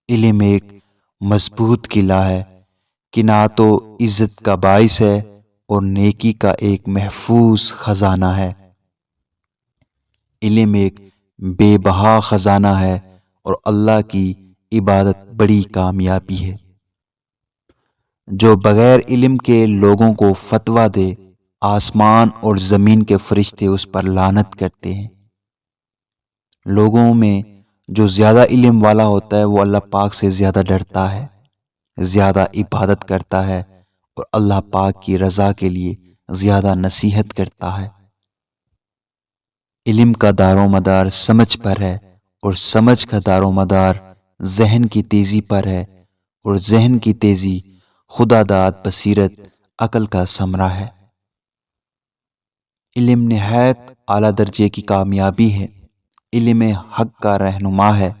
علم ایک مضبوط قلعہ ہے کہ نہ تو عزت کا باعث ہے اور نیکی کا ایک محفوظ خزانہ ہے۔ علم ایک بے بہا خزانہ ہے اور اللہ کی عبادت بڑی کامیابی ہے۔ جو بغیر علم کے لوگوں کو فتویٰ دے، آسمان اور زمین کے فرشتے اس پر لعنت کرتے ہیں۔ لوگوں میں جو زیادہ علم والا ہوتا ہے وہ اللہ پاک سے زیادہ ڈرتا ہے، زیادہ عبادت کرتا ہے اور اللہ پاک کی رضا کے لیے زیادہ نصیحت کرتا ہے۔ علم کا دار و مدار سمجھ پر ہے اور سمجھ کا دار و مدار ذہن کی تیزی پر ہے اور ذہن کی تیزی خدا داد بصیرت عقل کا ثمرہ ہے۔ علم نہایت اعلیٰ درجے کی کامیابی ہے۔ علم حق کا رہنما ہے۔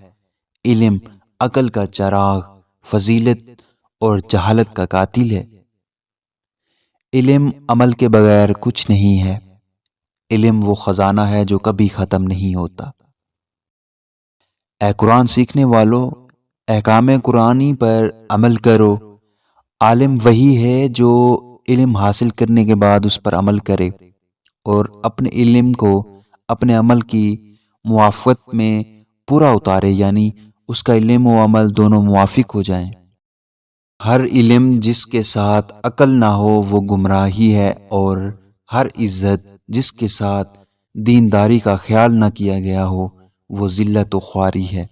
علم عقل کا چراغ، فضیلت اور جہالت کا قاتل ہے۔ علم عمل کے بغیر کچھ نہیں ہے۔ علم وہ خزانہ ہے جو کبھی ختم نہیں ہوتا۔ اے قرآن سیکھنے والو، احکام قرآنی پر عمل کرو۔ عالم وہی ہے جو علم حاصل کرنے کے بعد اس پر عمل کرے اور اپنے علم کو اپنے عمل کی موافقت میں پورا اتارے، یعنی اس کا علم و عمل دونوں موافق ہو جائیں۔ ہر علم جس کے ساتھ عقل نہ ہو وہ گمراہی ہے، اور ہر عزت جس کے ساتھ دینداری کا خیال نہ کیا گیا ہو وہ ذلت و خواری ہے۔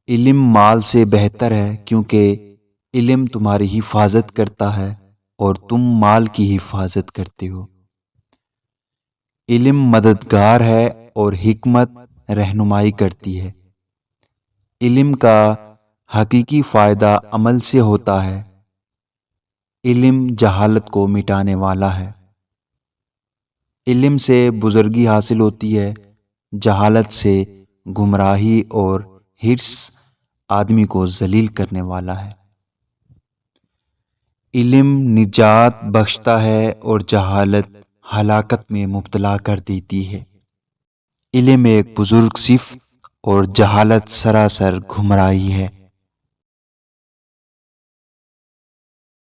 علم مال سے بہتر ہے کیونکہ علم تمہاری حفاظت کرتا ہے اور تم مال کی حفاظت کرتے ہو۔ علم مددگار ہے اور حکمت رہنمائی کرتی ہے۔ علم کا حقیقی فائدہ عمل سے ہوتا ہے۔ علم جہالت کو مٹانے والا ہے۔ علم سے بزرگی حاصل ہوتی ہے، جہالت سے گمراہی اور حرص آدمی کو ذلیل کرنے والا ہے۔ علم نجات بخشتا ہے اور جہالت ہلاکت میں مبتلا کر دیتی ہے۔ علم ایک بزرگ صفت اور جہالت سراسر گمراہی ہے۔